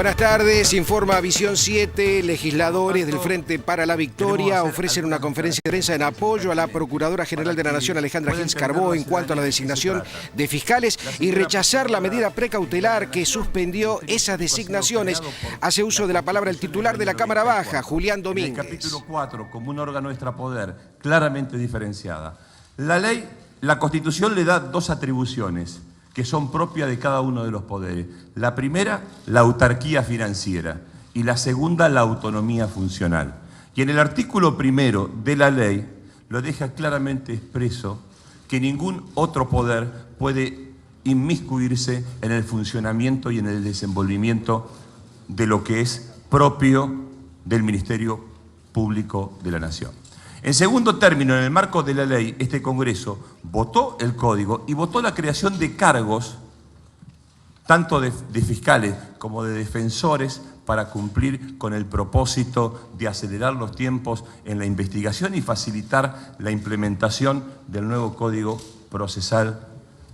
Buenas tardes, informa Visión 7. Legisladores del Frente para la Victoria ofrecen una conferencia de prensa en apoyo a la Procuradora General de la Nación, Alejandra Gils Carbó, en cuanto a la designación de fiscales y rechazar la medida precautelar que suspendió esas designaciones. Hace uso de la palabra el titular de la Cámara Baja, Julián Domínguez. En el capítulo 4, como un órgano extrapoder claramente diferenciada. La Constitución le da dos atribuciones que son propias de cada uno de los poderes. La primera, la autarquía financiera, y la segunda, la autonomía funcional. Y en el artículo primero de la ley lo deja claramente expreso que ningún otro poder puede inmiscuirse en el funcionamiento y en el desenvolvimiento de lo que es propio del Ministerio Público de la Nación. En segundo término, en el marco de la ley, este Congreso votó el Código y votó la creación de cargos, tanto de fiscales como de defensores, para cumplir con el propósito de acelerar los tiempos en la investigación y facilitar la implementación del nuevo Código Procesal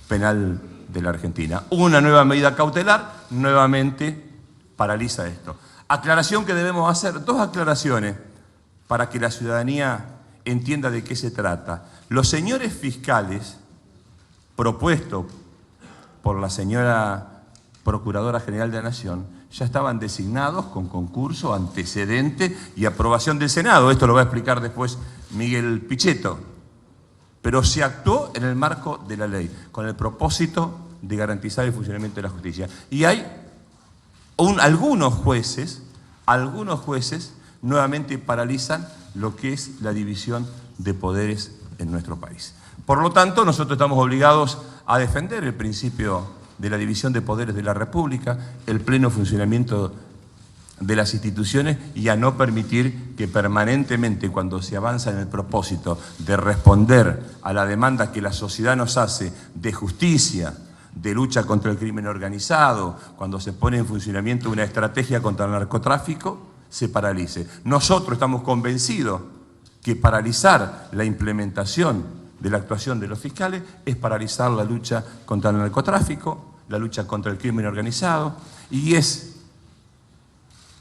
Penal de la Argentina. Una nueva medida cautelar nuevamente paraliza esto. Aclaración que debemos hacer, dos aclaraciones para que la ciudadanía entienda de qué se trata. Los señores fiscales propuestos por la señora Procuradora General de la Nación ya estaban designados con concurso, antecedente y aprobación del Senado. Esto lo va a explicar después Miguel Pichetto. Pero se actuó en el marco de la ley, con el propósito de garantizar el funcionamiento de la justicia. Y hay algunos jueces nuevamente paralizan lo que es la división de poderes en nuestro país. Por lo tanto, nosotros estamos obligados a defender el principio de la división de poderes de la República, el pleno funcionamiento de las instituciones y a no permitir que permanentemente, cuando se avanza en el propósito de responder a la demanda que la sociedad nos hace de justicia, de lucha contra el crimen organizado, cuando se pone en funcionamiento una estrategia contra el narcotráfico, se paralice. Nosotros estamos convencidos que paralizar la implementación de la actuación de los fiscales es paralizar la lucha contra el narcotráfico, la lucha contra el crimen organizado, y es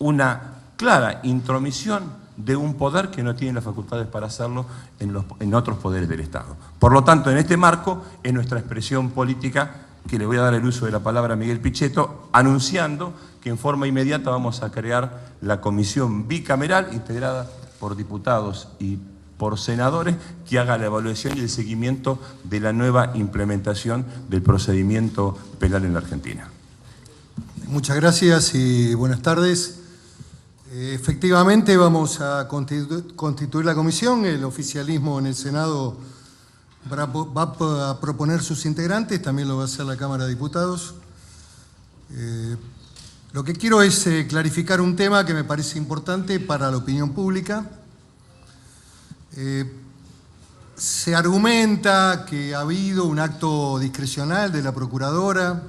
una clara intromisión de un poder que no tiene las facultades para hacerlo en otros poderes del Estado. Por lo tanto, en este marco, es nuestra expresión política que le voy a dar el uso de la palabra a Miguel Pichetto, anunciando que en forma inmediata vamos a crear la comisión bicameral integrada por diputados y por senadores que haga la evaluación y el seguimiento de la nueva implementación del procedimiento penal en la Argentina. Muchas gracias y buenas tardes. Efectivamente vamos a constituir la comisión. El oficialismo en el Senado va a proponer sus integrantes, también lo va a hacer la Cámara de Diputados. Lo que quiero es clarificar un tema que me parece importante para la opinión pública. Se argumenta que ha habido un acto discrecional de la Procuradora.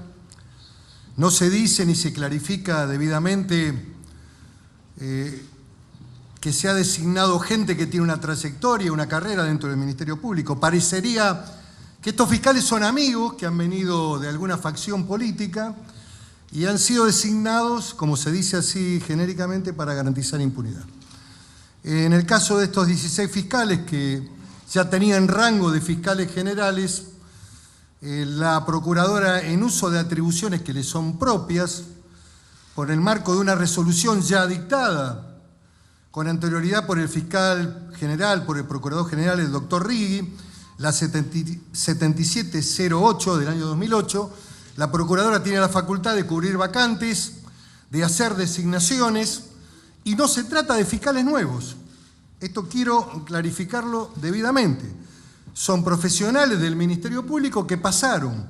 No se dice ni se clarifica debidamente que se ha designado gente que tiene una trayectoria, una carrera dentro del Ministerio Público. Parecería que estos fiscales son amigos que han venido de alguna facción política y han sido designados, como se dice así genéricamente, para garantizar impunidad. En el caso de estos 16 fiscales que ya tenían rango de fiscales generales, la Procuradora, en uso de atribuciones que le son propias, por el marco de una resolución ya dictada con anterioridad por el fiscal general, por el Procurador General, el doctor Righi, la 7708 del año 2008, la Procuradora tiene la facultad de cubrir vacantes, de hacer designaciones, y no se trata de fiscales nuevos. Esto quiero clarificarlo debidamente. Son profesionales del Ministerio Público que pasaron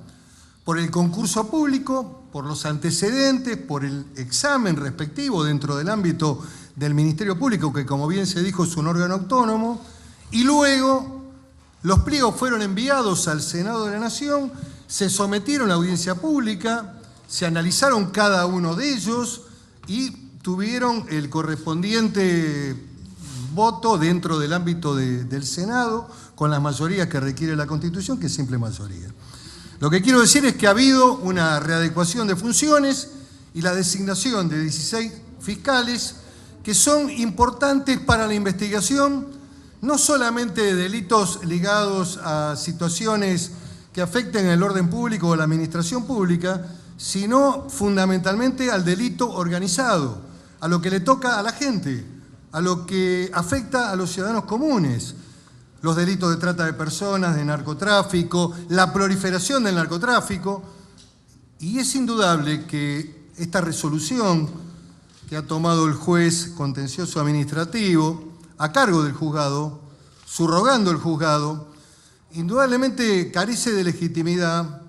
por el concurso público, por los antecedentes, por el examen respectivo dentro del ámbito del Ministerio Público, que como bien se dijo es un órgano autónomo, y luego los pliegos fueron enviados al Senado de la Nación, se sometieron a audiencia pública, se analizaron cada uno de ellos y tuvieron el correspondiente voto dentro del ámbito del Senado, con las mayorías que requiere la Constitución, que es simple mayoría. Lo que quiero decir es que ha habido una readecuación de funciones y la designación de 16 fiscales que son importantes para la investigación, no solamente de delitos ligados a situaciones que afecten el orden público o la administración pública, sino fundamentalmente al delito organizado, a lo que le toca a la gente, a lo que afecta a los ciudadanos comunes, los delitos de trata de personas, de narcotráfico, la proliferación del narcotráfico. Y es indudable que esta resolución que ha tomado el juez contencioso administrativo a cargo del juzgado, subrogando el juzgado, indudablemente carece de legitimidad.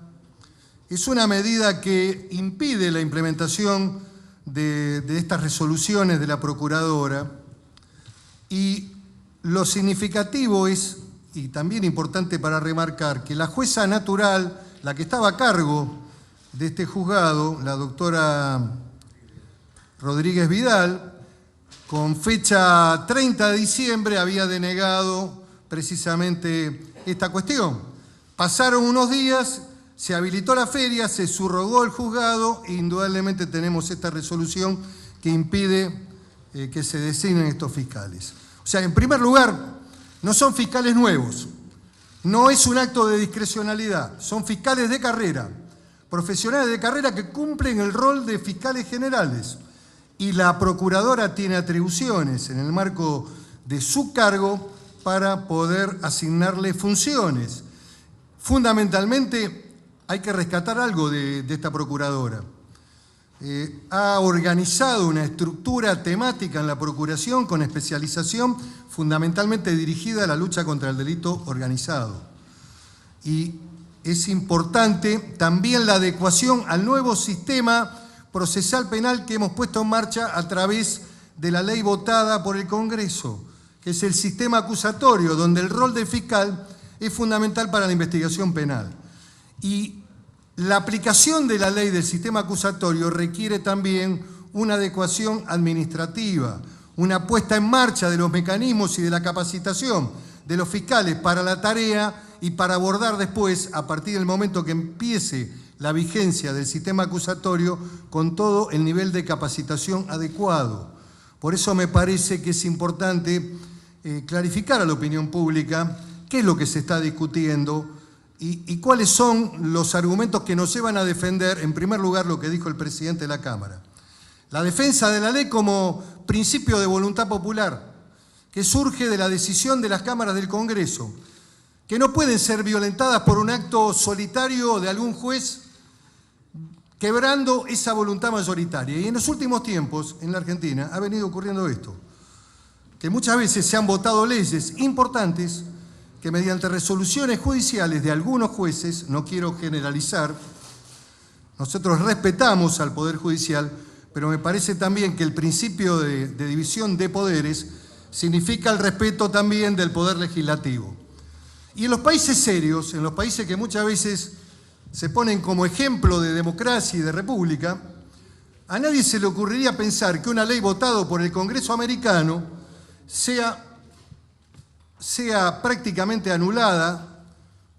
Es una medida que impide la implementación de estas resoluciones de la Procuradora, y lo significativo es, y también importante para remarcar, que la jueza natural, la que estaba a cargo de este juzgado, la doctora Rodríguez Vidal, con fecha 30 de diciembre había denegado precisamente esta cuestión. Pasaron unos días, se habilitó la feria, se subrogó el juzgado e indudablemente tenemos esta resolución que impide que se designen estos fiscales. O sea, en primer lugar, no son fiscales nuevos, no es un acto de discrecionalidad, son fiscales de carrera, profesionales de carrera que cumplen el rol de fiscales generales, y la Procuradora tiene atribuciones en el marco de su cargo para poder asignarle funciones. Fundamentalmente hay que rescatar algo de esta Procuradora. Ha organizado una estructura temática en la Procuración con especialización fundamentalmente dirigida a la lucha contra el delito organizado. Y es importante también la adecuación al nuevo sistema procesal penal que hemos puesto en marcha a través de la ley votada por el Congreso, que es el sistema acusatorio, donde el rol del fiscal es fundamental para la investigación penal. Y la aplicación de la ley del sistema acusatorio requiere también una adecuación administrativa, una puesta en marcha de los mecanismos y de la capacitación de los fiscales para la tarea y para abordar después, a partir del momento que empiece la vigencia del sistema acusatorio, con todo el nivel de capacitación adecuado. Por eso me parece que es importante clarificar a la opinión pública qué es lo que se está discutiendo y cuáles son los argumentos que nos llevan a defender, en primer lugar, lo que dijo el presidente de la Cámara. La defensa de la ley como principio de voluntad popular, que surge de la decisión de las cámaras del Congreso, que no pueden ser violentadas por un acto solitario de algún juez quebrando esa voluntad mayoritaria. Y en los últimos tiempos, en la Argentina, ha venido ocurriendo esto, que muchas veces se han votado leyes importantes que mediante resoluciones judiciales de algunos jueces, no quiero generalizar, nosotros respetamos al Poder Judicial, pero me parece también que el principio de división de poderes significa el respeto también del Poder Legislativo. Y en los países serios, en los países que muchas veces se ponen como ejemplo de democracia y de república, a nadie se le ocurriría pensar que una ley votada por el Congreso americano sea prácticamente anulada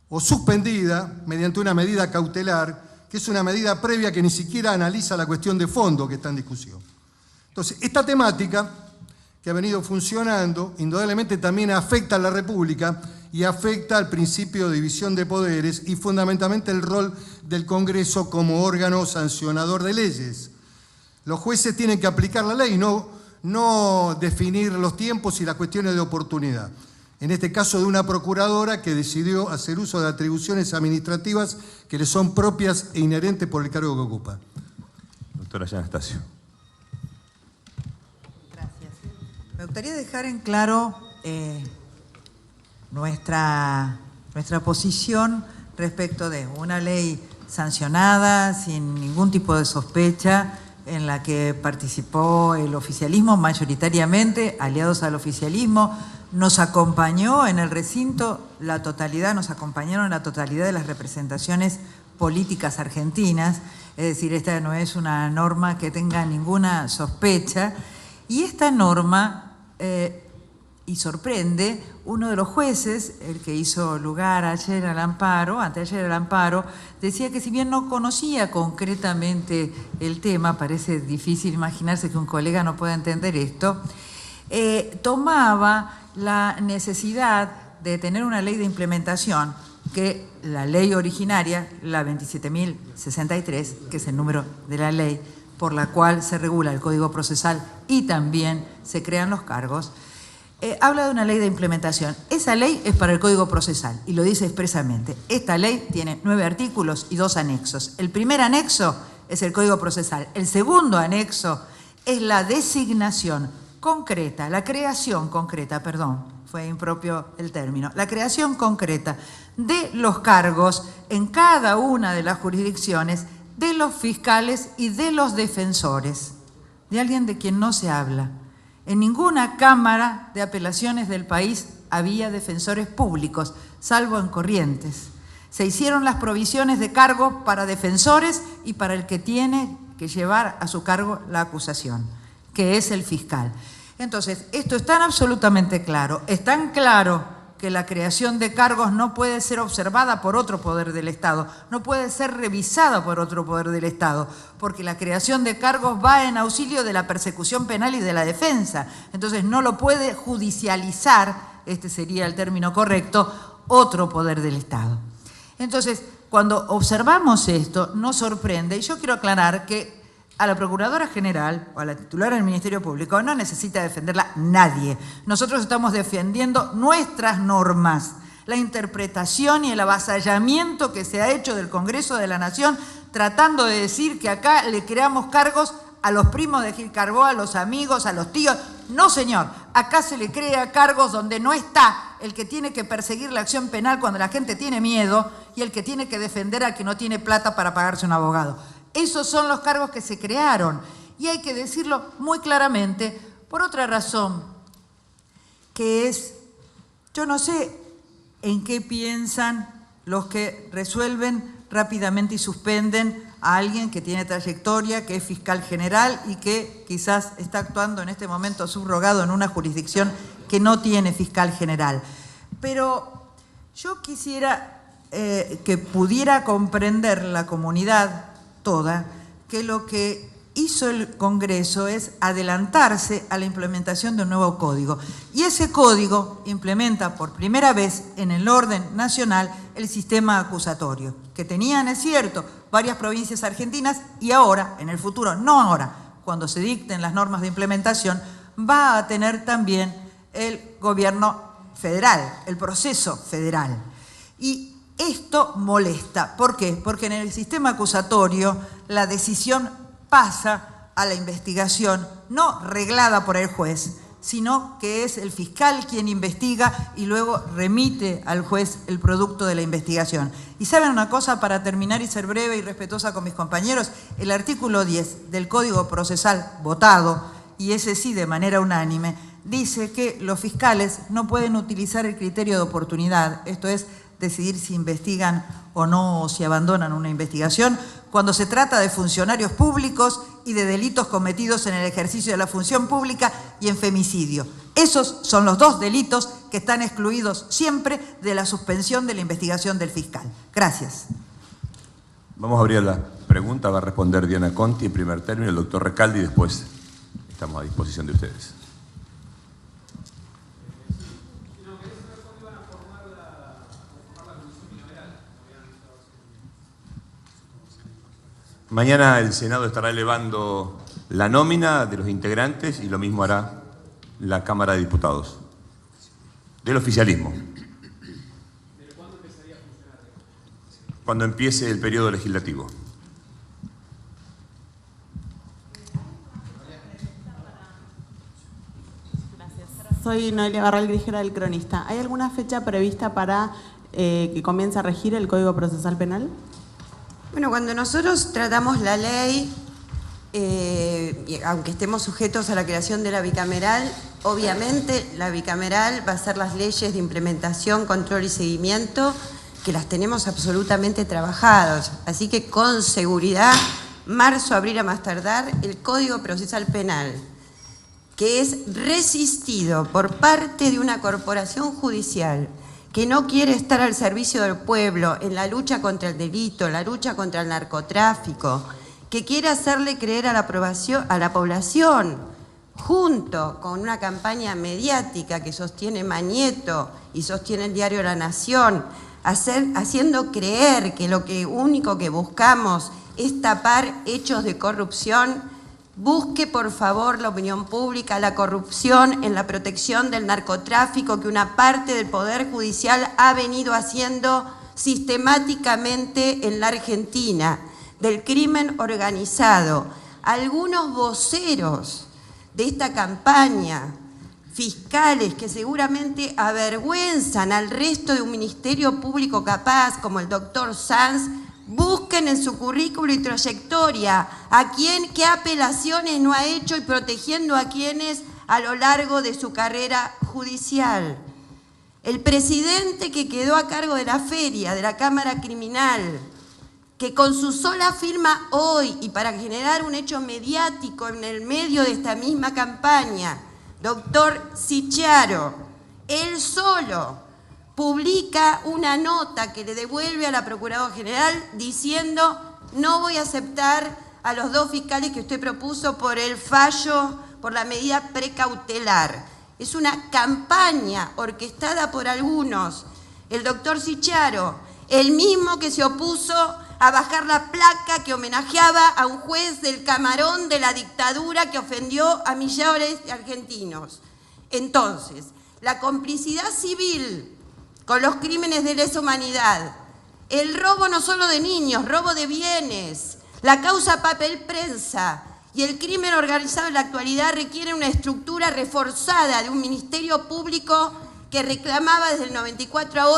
o suspendida mediante una medida cautelar, que es una medida previa que ni siquiera analiza la cuestión de fondo que está en discusión. Entonces, esta temática que ha venido funcionando, indudablemente también afecta a la República y afecta al principio de división de poderes y fundamentalmente el rol del Congreso como órgano sancionador de leyes. Los jueces tienen que aplicar la ley, no definir los tiempos y las cuestiones de oportunidad. En este caso de una procuradora que decidió hacer uso de atribuciones administrativas que le son propias e inherentes por el cargo que ocupa. Doctora Anastasio. Gracias. Me gustaría dejar en claro nuestra posición respecto de una ley sancionada, sin ningún tipo de sospecha, en la que participó el oficialismo mayoritariamente, aliados al oficialismo. Nos acompañó en el recinto la totalidad, nos acompañaron la totalidad de las representaciones políticas argentinas, es decir, esta no es una norma que tenga ninguna sospecha, y esta norma y sorprende, uno de los jueces, el que hizo lugar ayer al amparo, anteayer al amparo, decía que si bien no conocía concretamente el tema, parece difícil imaginarse que un colega no pueda entender esto, tomaba la necesidad de tener una ley de implementación, que la ley originaria, la 27.063, que es el número de la ley por la cual se regula el Código Procesal y también se crean los cargos, habla de una ley de implementación. Esa ley es para el Código Procesal y lo dice expresamente. Esta ley tiene 9 artículos y 2 anexos. El primer anexo es el Código Procesal. El segundo anexo es la designación concreta, la creación concreta, perdón, fue impropio el término, la creación concreta de los cargos en cada una de las jurisdicciones de los fiscales y de los defensores, de alguien de quien no se habla. En ninguna cámara de apelaciones del país había defensores públicos, salvo en Corrientes. Se hicieron las provisiones de cargos para defensores y para el que tiene que llevar a su cargo la acusación, que es el fiscal. Entonces, esto es tan absolutamente claro, es tan claro que la creación de cargos no puede ser observada por otro poder del Estado, no puede ser revisada por otro poder del Estado, porque la creación de cargos va en auxilio de la persecución penal y de la defensa. Entonces, no lo puede judicializar, este sería el término correcto, otro poder del Estado. Entonces, cuando observamos esto, nos sorprende, y yo quiero aclarar que a la Procuradora General o a la titular del Ministerio Público no necesita defenderla nadie. Nosotros estamos defendiendo nuestras normas, la interpretación y el avasallamiento que se ha hecho del Congreso de la Nación tratando de decir que acá le creamos cargos a los primos de Gil Carbó, a los amigos, a los tíos. No, señor, acá se le crea cargos donde no está el que tiene que perseguir la acción penal cuando la gente tiene miedo y el que tiene que defender al que no tiene plata para pagarse un abogado. Esos son los cargos que se crearon y hay que decirlo muy claramente por otra razón, que es, yo no sé en qué piensan los que resuelven rápidamente y suspenden a alguien que tiene trayectoria, que es fiscal general y que quizás está actuando en este momento subrogado en una jurisdicción que no tiene fiscal general. Pero yo quisiera que pudiera comprender la comunidad toda que lo que hizo el Congreso es adelantarse a la implementación de un nuevo código. Y ese código implementa por primera vez en el orden nacional el sistema acusatorio, que tenían, es cierto, varias provincias argentinas y ahora, en el futuro, no ahora, cuando se dicten las normas de implementación, va a tener también el gobierno federal, el proceso federal. Y esto molesta. ¿Por qué? Porque en el sistema acusatorio la decisión pasa a la investigación, no reglada por el juez, sino que es el fiscal quien investiga y luego remite al juez el producto de la investigación. Y ¿saben una cosa? Para terminar y ser breve y respetuosa con mis compañeros, el artículo 10 del Código Procesal votado, y ese sí de manera unánime, dice que los fiscales no pueden utilizar el criterio de oportunidad, esto es, decidir si investigan o no, o si abandonan una investigación, cuando se trata de funcionarios públicos y de delitos cometidos en el ejercicio de la función pública y en femicidio. Esos son los dos delitos que están excluidos siempre de la suspensión de la investigación del fiscal. Gracias. Vamos a abrir la pregunta, va a responder Diana Conti en primer término, el doctor Recaldi, y después estamos a disposición de ustedes. Mañana el Senado estará elevando la nómina de los integrantes y lo mismo hará la Cámara de Diputados. Del oficialismo. ¿Pero cuándo empezaría a funcionar? Cuando empiece el periodo legislativo. Gracias. Soy Noelia Barral Grijera del Cronista. ¿Hay alguna fecha prevista para que comience a regir el Código Procesal Penal? Bueno, cuando nosotros tratamos la ley, y aunque estemos sujetos a la creación de la bicameral, obviamente la bicameral va a hacer las leyes de implementación, control y seguimiento, que las tenemos absolutamente trabajadas. Así que con seguridad, marzo, abril a más tardar, el Código Procesal Penal, que es resistido por parte de una corporación judicial que no quiere estar al servicio del pueblo en la lucha contra el delito, en la lucha contra el narcotráfico, que quiere hacerle creer a la población, junto con una campaña mediática que sostiene Mañeto y sostiene el diario La Nación, haciendo creer que lo único que buscamos es tapar hechos de corrupción. Busque, por favor, la opinión pública, la corrupción en la protección del narcotráfico que una parte del Poder Judicial ha venido haciendo sistemáticamente en la Argentina, del crimen organizado. Algunos voceros de esta campaña, fiscales que seguramente avergüenzan al resto de un ministerio público capaz, como el doctor Sanz, busquen en su currículo y trayectoria qué apelaciones no ha hecho y protegiendo a quienes a lo largo de su carrera judicial. El presidente que quedó a cargo de la feria, de la Cámara Criminal, que con su sola firma hoy y para generar un hecho mediático en el medio de esta misma campaña, doctor Sicharo, él solo publica una nota que le devuelve a la Procuradora General diciendo: no voy a aceptar a los 2 fiscales que usted propuso por el fallo, por la medida precautelar. Es una campaña orquestada por algunos. El doctor Sicharo, el mismo que se opuso a bajar la placa que homenajeaba a un juez del Camarón de la dictadura que ofendió a millares de argentinos. Entonces, la complicidad civil con los crímenes de lesa humanidad, el robo no solo de niños, robo de bienes, la causa papel prensa y el crimen organizado en la actualidad requieren una estructura reforzada de un ministerio público que reclamaba desde el 94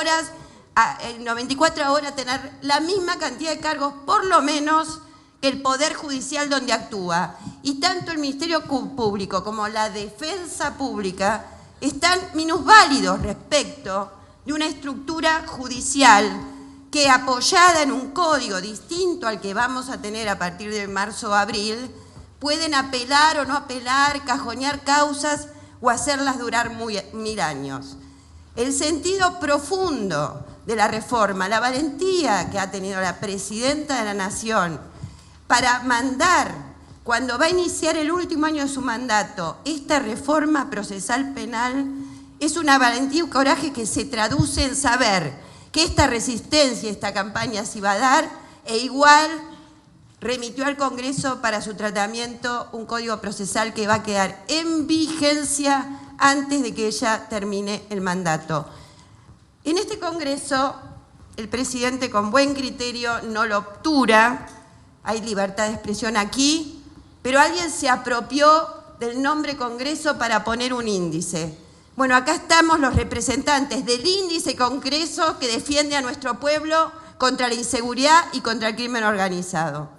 horas tener la misma cantidad de cargos, por lo menos, que el Poder Judicial donde actúa. Y tanto el Ministerio Público como la Defensa Pública están minusválidos respecto de una estructura judicial que, apoyada en un código distinto al que vamos a tener a partir de marzo o abril, pueden apelar o no apelar, cajonear causas o hacerlas durar 1000 años. El sentido profundo de la reforma, la valentía que ha tenido la Presidenta de la Nación para mandar, cuando va a iniciar el último año de su mandato, esta reforma procesal penal, es una valentía y un coraje que se traduce en saber que esta resistencia, esta campaña se iba a dar, e igual remitió al Congreso para su tratamiento un código procesal que va a quedar en vigencia antes de que ella termine el mandato. En este Congreso, el presidente con buen criterio no lo obtura, hay libertad de expresión aquí, pero alguien se apropió del nombre Congreso para poner un índice. Bueno, acá estamos los representantes del índice Congreso que defiende a nuestro pueblo contra la inseguridad y contra el crimen organizado.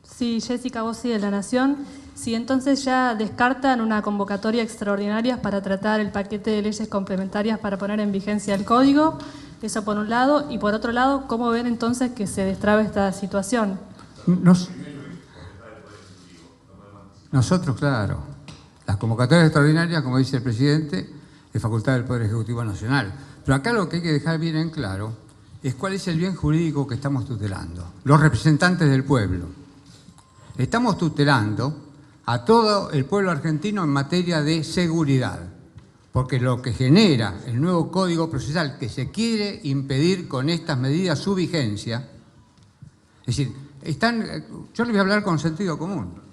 Sí, Jessica Bossi de La Nación. Sí, entonces ya descartan una convocatoria extraordinaria para tratar el paquete de leyes complementarias para poner en vigencia el código. Eso por un lado. Y por otro lado, ¿cómo ven entonces que se destrabe esta situación? Nosotros, claro. Las convocatorias extraordinarias, como dice el presidente, es facultad del Poder Ejecutivo Nacional. Pero acá lo que hay que dejar bien en claro es cuál es el bien jurídico que estamos tutelando. Los representantes del pueblo. Estamos tutelando a todo el pueblo argentino en materia de seguridad, porque lo que genera el nuevo Código Procesal que se quiere impedir con estas medidas su vigencia, es decir, yo les voy a hablar con sentido común.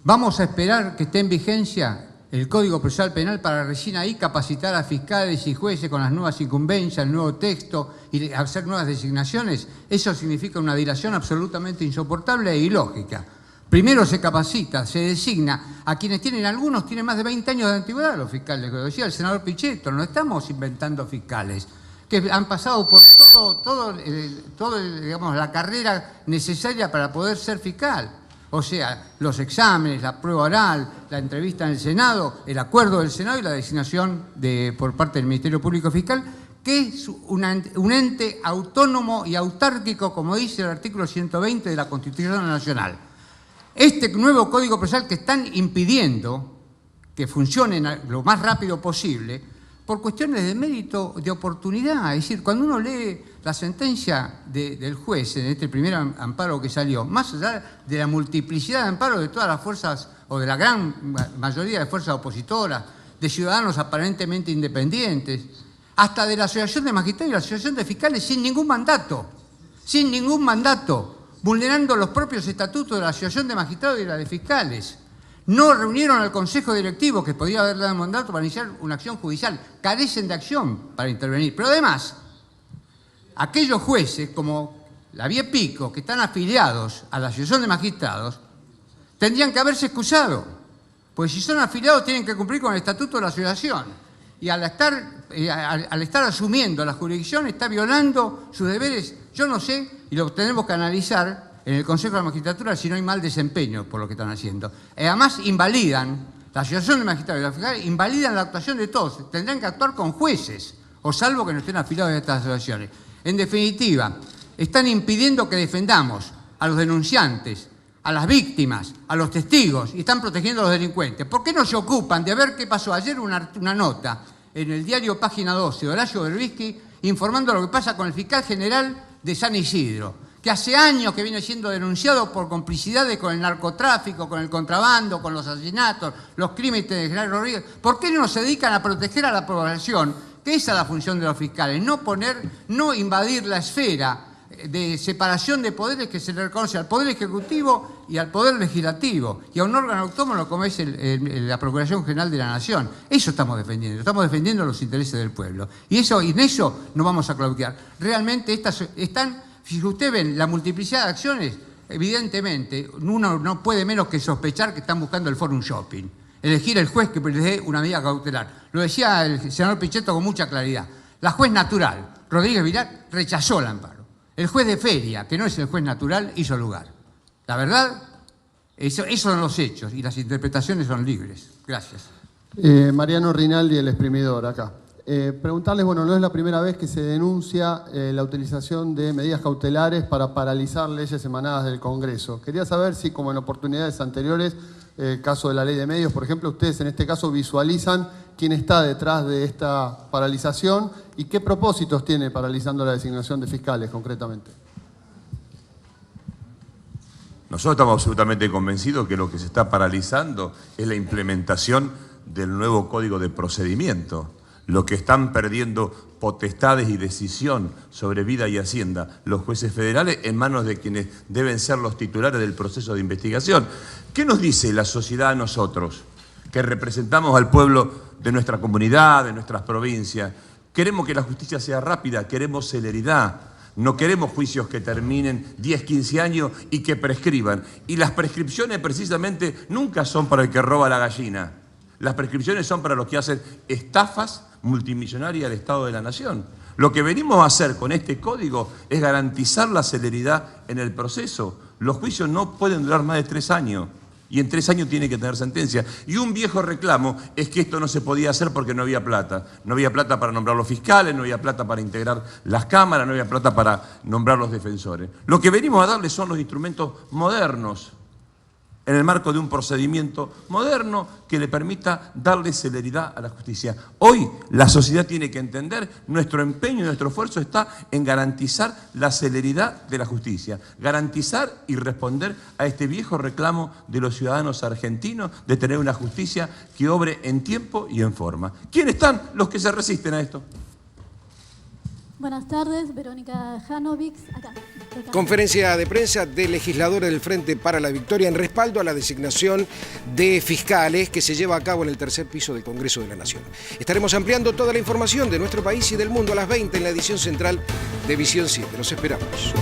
Vamos a esperar que esté en vigencia el Código Procesal Penal para recién ahí capacitar a fiscales y jueces con las nuevas incumbencias, el nuevo texto y hacer nuevas designaciones. Eso significa una dilación absolutamente insoportable e ilógica. Primero se capacita, se designa a quienes algunos tienen más de 20 años de antigüedad, los fiscales, como decía el senador Pichetto. No estamos inventando fiscales que han pasado por digamos, la carrera necesaria para poder ser fiscal. O sea, los exámenes, la prueba oral, la entrevista en el Senado, el acuerdo del Senado y la designación por parte del Ministerio Público Fiscal, que es un ente autónomo y autárquico, como dice el artículo 120 de la Constitución Nacional. Este nuevo Código Procesal que están impidiendo que funcione lo más rápido posible por cuestiones de mérito, de oportunidad. Es decir, cuando uno lee la sentencia del juez en este primer amparo que salió, más allá de la multiplicidad de amparos de todas las fuerzas, o de la gran mayoría de fuerzas opositoras, de ciudadanos aparentemente independientes, hasta de la Asociación de Magistrados y la Asociación de Fiscales sin ningún mandato, vulnerando los propios estatutos de la Asociación de Magistrados y la de Fiscales. No reunieron al Consejo Directivo, que podía haber dado mandato para iniciar una acción judicial. Carecen de acción para intervenir. Pero además, aquellos jueces, como la Vía Pico, que están afiliados a la Asociación de Magistrados, tendrían que haberse excusado. Pues si son afiliados tienen que cumplir con el estatuto de la asociación. Y al estar asumiendo la jurisdicción está violando sus deberes. Yo no sé, y lo tenemos que analizar en el Consejo de la Magistratura, si no hay mal desempeño por lo que están haciendo. Además, invalidan, la Asociación de Magistrados y la Fiscales invalidan la actuación de todos. Tendrán que actuar con jueces, o salvo que no estén afiliados a estas asociaciones. En definitiva, están impidiendo que defendamos a los denunciantes, a las víctimas, a los testigos, y están protegiendo a los delincuentes. ¿Por qué no se ocupan de ver qué pasó? Ayer una nota en el diario Página 12, Horacio Berbisky, informando lo que pasa con el fiscal general de San Isidro, que hace años que viene siendo denunciado por complicidades con el narcotráfico, con el contrabando, con los asesinatos, los crímenes de General Rodríguez. ¿Por qué no se dedican a proteger a la población? Que esa es la función de los fiscales, no invadir la esfera de separación de poderes que se le reconoce al Poder Ejecutivo y al Poder Legislativo, y a un órgano autónomo como es la Procuración General de la Nación. Eso estamos defendiendo los intereses del pueblo. Y en eso no vamos a claudicar. Realmente si usted ven la multiplicidad de acciones, evidentemente uno no puede menos que sospechar que están buscando el forum shopping, elegir el juez que les dé una medida cautelar. Lo decía el senador Pichetto con mucha claridad. La juez natural, Rodríguez Vilar, rechazó el amparo. El juez de feria, que no es el juez natural, hizo lugar. La verdad, esos son los hechos y las interpretaciones son libres. Gracias. Mariano Rinaldi, El Exprimidor, acá. Preguntarles, bueno, no es la primera vez que se denuncia la utilización de medidas cautelares para paralizar leyes emanadas del Congreso. Quería saber si, como en oportunidades anteriores, caso de la ley de medios, por ejemplo, ustedes en este caso visualizan quién está detrás de esta paralización y qué propósitos tiene paralizando la designación de fiscales concretamente. Nosotros estamos absolutamente convencidos que lo que se está paralizando es la implementación del nuevo Código de Procedimiento. Lo que están perdiendo potestades y decisión sobre vida y hacienda los jueces federales en manos de quienes deben ser los titulares del proceso de investigación. ¿Qué nos dice la sociedad a nosotros, que representamos al pueblo de nuestra comunidad, de nuestras provincias? Queremos que la justicia sea rápida, queremos celeridad. No queremos juicios que terminen 10, 15 años y que prescriban. Y las prescripciones precisamente nunca son para el que roba la gallina. Las prescripciones son para los que hacen estafas multimillonarias al Estado de la Nación. Lo que venimos a hacer con este código es garantizar la celeridad en el proceso. Los juicios no pueden durar más de 3 años. Y en 3 años tiene que tener sentencia. Y un viejo reclamo es que esto no se podía hacer porque no había plata. No había plata para nombrar los fiscales, no había plata para integrar las cámaras, no había plata para nombrar los defensores. Lo que venimos a darles son los instrumentos modernos, en el marco de un procedimiento moderno que le permita darle celeridad a la justicia. Hoy la sociedad tiene que entender, nuestro empeño y nuestro esfuerzo está en garantizar la celeridad de la justicia, garantizar y responder a este viejo reclamo de los ciudadanos argentinos de tener una justicia que obre en tiempo y en forma. ¿Quiénes están los que se resisten a esto? Buenas tardes, Verónica Janovic, acá. Conferencia de prensa de legisladores del Frente para la Victoria en respaldo a la designación de fiscales que se lleva a cabo en el tercer piso del Congreso de la Nación. Estaremos ampliando toda la información de nuestro país y del mundo a las 20 en la edición central de Visión 7. Los esperamos.